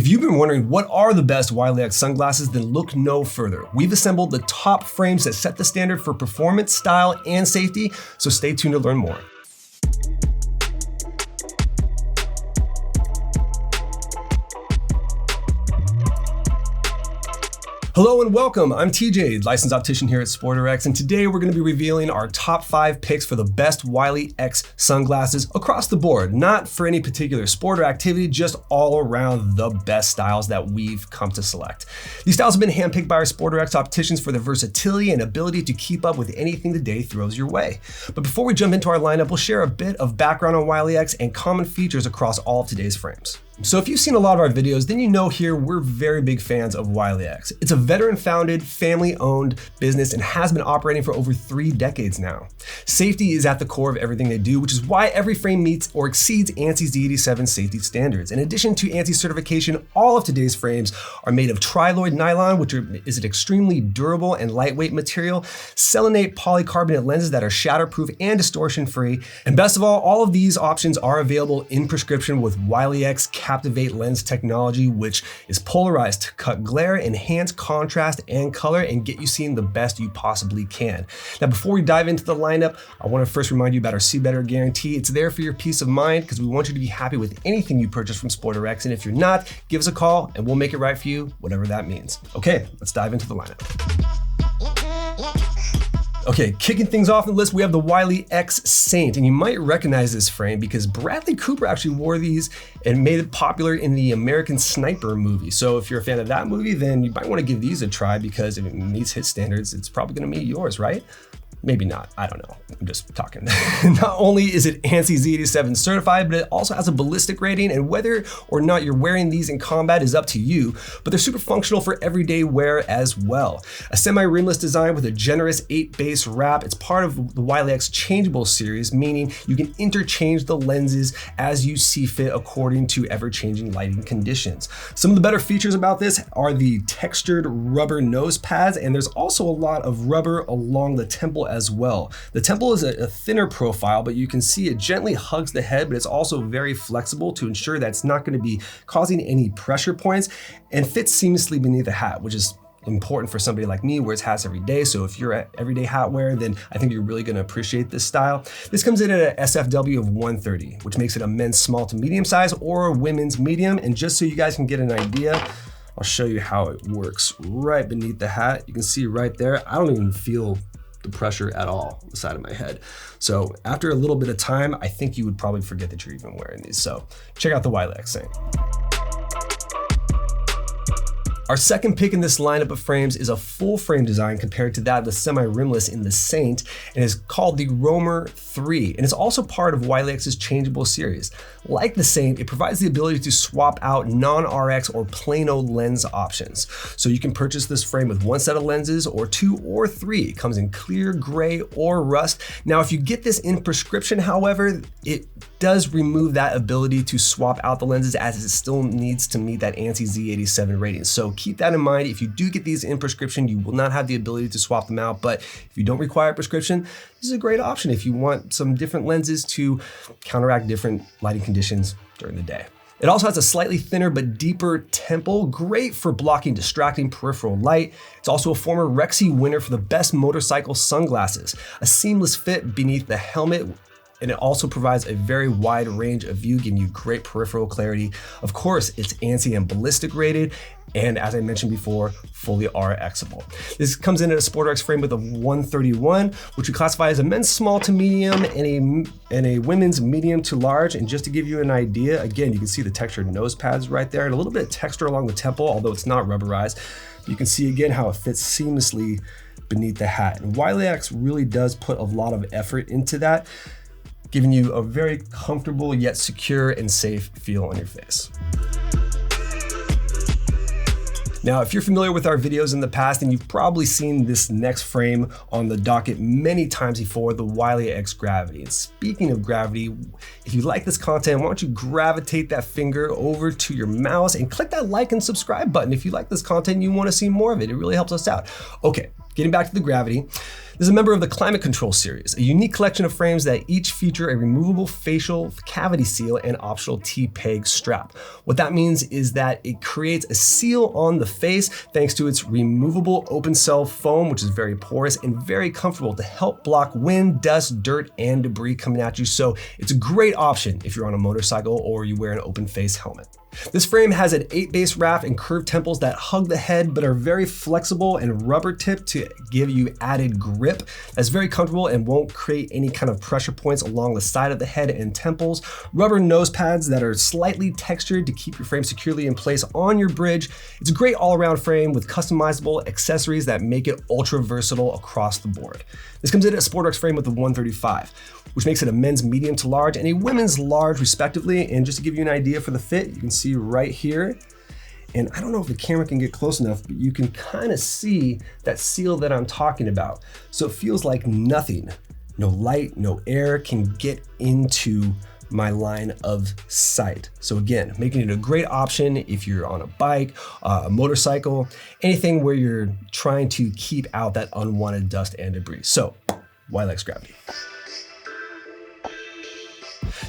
If you've been wondering what are the best Wiley X sunglasses, then look no further. We've assembled the top frames that set the standard for performance, style, and safety, so stay tuned to learn more. Hello and welcome, I'm TJ, licensed optician here at SportRx, and today we're going to be revealing our top 5 picks for the best Wiley X sunglasses across the board, not for any particular sport or activity, just all around the best styles that we've come to select. These styles have been handpicked by our SportRx opticians for their versatility and ability to keep up with anything the day throws your way. But before we jump into our lineup, we'll share a bit of background on Wiley X and common features across all of today's frames. So if you've seen a lot of our videos, then you know here we're very big fans of Wiley X. It's a veteran-founded, family-owned business and has been operating for over 3 decades now. Safety is at the core of everything they do, which is why every frame meets or exceeds ANSI Z87 safety standards. In addition to ANSI certification, all of today's frames are made of triloid nylon, which is an extremely durable and lightweight material, selenate polycarbonate lenses that are shatterproof and distortion-free, and best of all of these options are available in prescription with Wiley X Captivate lens technology, which is polarized to cut glare, enhance contrast and color, and get you seeing the best you possibly can. Now, before we dive into the lineup, I want to first remind you about our See Better guarantee. It's there for your peace of mind because we want you to be happy with anything you purchase from SportRx, and if you're not, give us a call and we'll make it right for you, whatever that means. Okay, let's dive into the lineup. Okay, kicking things off the list, we have the Wiley X Saint, and you might recognize this frame because Bradley Cooper actually wore these and made it popular in the American Sniper movie. So if you're a fan of that movie, then you might want to give these a try because if it meets his standards, it's probably going to meet yours, right? Maybe not, I don't know, I'm just talking. Not only is it ANSI Z87 certified, but it also has a ballistic rating, and whether or not you're wearing these in combat is up to you, but they're super functional for everyday wear as well. A semi-rimless design with a generous 8 base wrap. It's part of the Wiley X changeable series, meaning you can interchange the lenses as you see fit according to ever-changing lighting conditions. Some of the better features about this are the textured rubber nose pads, and there's also a lot of rubber along the temple as well. The temple is a thinner profile, but you can see it gently hugs the head, but it's also very flexible to ensure that it's not going to be causing any pressure points and fits seamlessly beneath the hat, which is important for somebody like me who wears hats every day. So if you're an everyday hat wearer, then I think you're really going to appreciate this style. This comes in at an SFW of 130, which makes it a men's small to medium size or a women's medium. And just so you guys can get an idea, I'll show you how it works right beneath the hat. You can see right there, I don't even feel the pressure at all on the side of my head. So after a little bit of time, I think you would probably forget that you're even wearing these. So check out the Wiley X Saint. Our second pick in this lineup of frames is a full frame design compared to that of the semi-rimless in the Saint, and is called the Romer III, and it's also part of Wiley X's changeable series. Like the Saint, it provides the ability to swap out non-RX or plano lens options. So you can purchase this frame with 1 set of lenses or 2 or 3. It comes in clear, gray, or rust. Now, if you get this in prescription, however, it does remove that ability to swap out the lenses as it still needs to meet that ANSI Z87 rating. So keep that in mind. If you do get these in prescription, you will not have the ability to swap them out, but if you don't require a prescription, this is a great option if you want some different lenses to counteract different lighting conditions during the day. It also has a slightly thinner but deeper temple, great for blocking distracting peripheral light. It's also a former Rexy winner for the best motorcycle sunglasses, a seamless fit beneath the helmet, and it also provides a very wide range of view, giving you great peripheral clarity. Of course, it's ANSI and ballistic rated, and as I mentioned before, fully RXable. This comes in at a SportRx frame with a 131, which we classify as a men's small to medium and a women's medium to large. And just to give you an idea, again, you can see the textured nose pads right there and a little bit of texture along the temple, although it's not rubberized. You can see again how it fits seamlessly beneath the hat. And Wiley X really does put a lot of effort into that, giving you a very comfortable yet secure and safe feel on your face. Now, if you're familiar with our videos in the past, then you've probably seen this next frame on the docket many times before, the Wiley X Gravity. And speaking of gravity, if you like this content, why don't you gravitate that finger over to your mouse and click that like and subscribe button if you like this content and you want to see more of it. It really helps us out. Okay, getting back to the Gravity. This is a member of the Climate Control series, a unique collection of frames that each feature a removable facial cavity seal and optional T-peg strap. What that means is that it creates a seal on the face thanks to its removable open cell foam, which is very porous and very comfortable to help block wind, dust, dirt, and debris coming at you. So it's a great option if you're on a motorcycle or you wear an open face helmet. This frame has an 8-base wrap and curved temples that hug the head but are very flexible and rubber tipped to give you added grip. That's very comfortable and won't create any kind of pressure points along the side of the head and temples. Rubber nose pads that are slightly textured to keep your frame securely in place on your bridge. It's a great all-around frame with customizable accessories that make it ultra versatile across the board. This comes in a SportRx frame with a 135, which makes it a men's medium to large and a women's large respectively. And just to give you an idea for the fit, you can see right here, and I don't know if the camera can get close enough, but you can kind of see that seal that I'm talking about. So it feels like nothing, no light, no air can get into my line of sight. So again, making it a great option if you're on a bike, a motorcycle, anything where you're trying to keep out that unwanted dust and debris. So, Wiley X Gravity.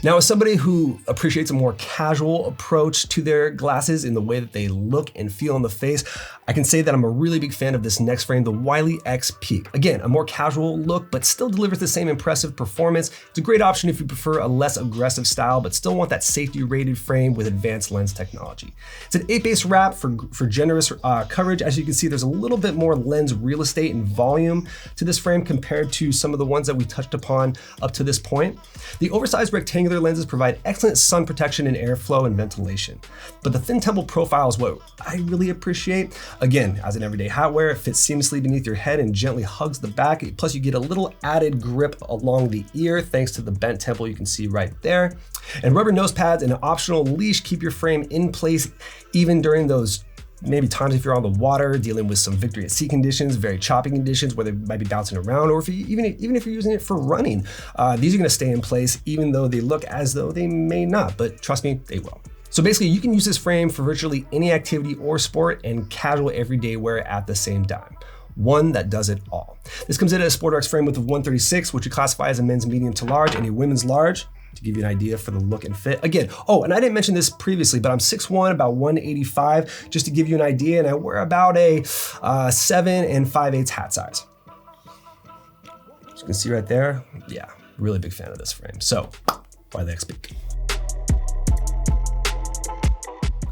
Now, as somebody who appreciates a more casual approach to their glasses in the way that they look and feel on the face, I can say that I'm a really big fan of this next frame, the Wiley X Peak. Again, a more casual look, but still delivers the same impressive performance. It's a great option if you prefer a less aggressive style, but still want that safety rated frame with advanced lens technology. It's an 8-base wrap for generous coverage. As you can see, there's a little bit more lens real estate and volume to this frame compared to some of the ones that we touched upon up to this point. The oversized rectangular lenses provide excellent sun protection and airflow and ventilation. But the thin temple profile is what I really appreciate. Again, as an everyday hat wear, it fits seamlessly beneath your head and gently hugs the back. Plus you get a little added grip along the ear thanks to the bent temple you can see right there. And rubber nose pads and an optional leash keep your frame in place even during those maybe times if you're on the water, dealing with some victory at sea conditions, very choppy conditions where they might be bouncing around, or if you, even if you're using it for running. These are gonna stay in place even though they look as though they may not, but trust me, they will. So basically you can use this frame for virtually any activity or sport and casual everyday wear at the same time. One that does it all. This comes in a SportRx frame with a 136, which you classify as a men's medium to large and a women's large, to give you an idea for the look and fit. Again, oh, and I didn't mention this previously, but I'm 6'1", about 185, just to give you an idea, and I wear about a 7 5/8 hat size. As you can see right there, yeah, really big fan of this frame. So, Wiley X Peak.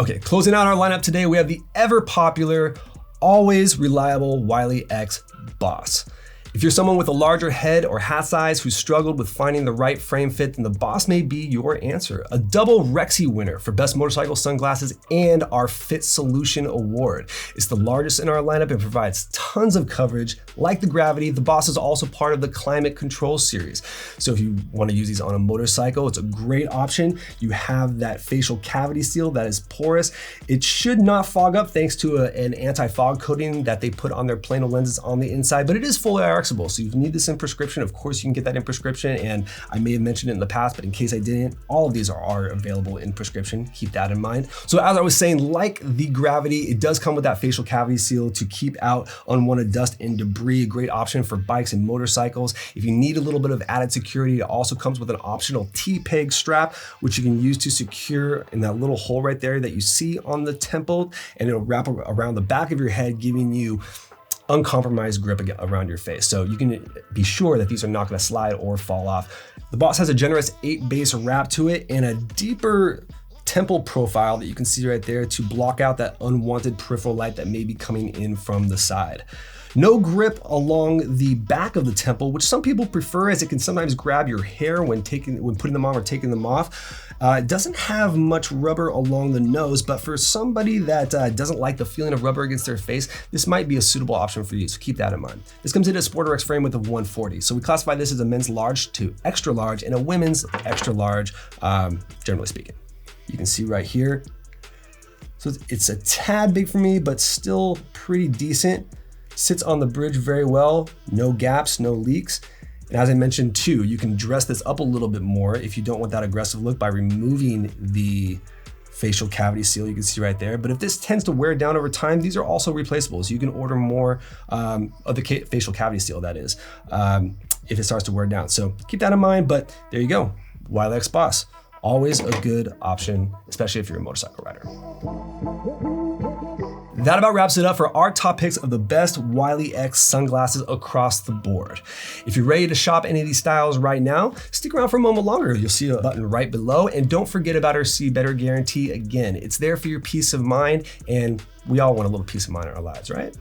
Okay, closing out our lineup today, we have the ever popular, always reliable Wiley X Boss. If you're someone with a larger head or hat size who struggled with finding the right frame fit, then the Boss may be your answer. A double Rexy winner for Best Motorcycle Sunglasses and our Fit Solution Award. It's the largest in our lineup and provides tons of coverage. Like the Gravity, the Boss is also part of the Climate Control series. So if you want to use these on a motorcycle, it's a great option. You have that facial cavity seal that is porous. It should not fog up thanks to an anti-fog coating that they put on their plano lenses on the inside, but it is fully IR. So if you need this in prescription, of course you can get that in prescription, and I may have mentioned it in the past, but in case I didn't, all of these are available in prescription. Keep that in mind. So as I was saying, like the Gravity, it does come with that facial cavity seal to keep out unwanted dust and debris. A great option for bikes and motorcycles. If you need a little bit of added security, it also comes with an optional T-peg strap, which you can use to secure in that little hole right there that you see on the temple, and it'll wrap around the back of your head, giving you uncompromised grip around your face. So you can be sure that these are not gonna slide or fall off. The Boss has a generous 8-base wrap to it and a deeper temple profile that you can see right there to block out that unwanted peripheral light that may be coming in from the side. No grip along the back of the temple, which some people prefer as it can sometimes grab your hair when putting them on or taking them off. It doesn't have much rubber along the nose, but for somebody that doesn't like the feeling of rubber against their face, this might be a suitable option for you, so keep that in mind. This comes in a SportRx frame with a 140, so we classify this as a men's large to extra large and a women's extra large, generally speaking. You can see right here. So it's a tad big for me, but still pretty decent. Sits on the bridge very well, no gaps, no leaks. And as I mentioned too, you can dress this up a little bit more if you don't want that aggressive look by removing the facial cavity seal you can see right there. But if this tends to wear down over time, these are also replaceable. So you can order more of the facial cavity seal, that is, if it starts to wear down. So keep that in mind, but there you go. Wiley X Boss, always a good option, especially if you're a motorcycle rider. That about wraps it up for our top picks of the best Wiley X sunglasses across the board. If you're ready to shop any of these styles right now, stick around for a moment longer. You'll see a button right below, and don't forget about our See Better guarantee. Again, it's there for your peace of mind, and we all want a little peace of mind in our lives, right?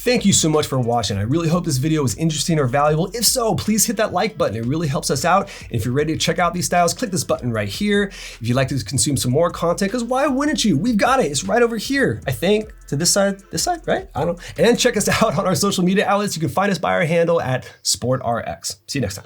Thank you so much for watching. I really hope this video was interesting or valuable. If so, please hit that like button. It really helps us out. And if you're ready to check out these styles, click this button right here. If you'd like to consume some more content, because why wouldn't you? We've got it. It's right over here, I think. To this side, right? I don't know. And check us out on our social media outlets. You can find us by our handle at SportRx. See you next time.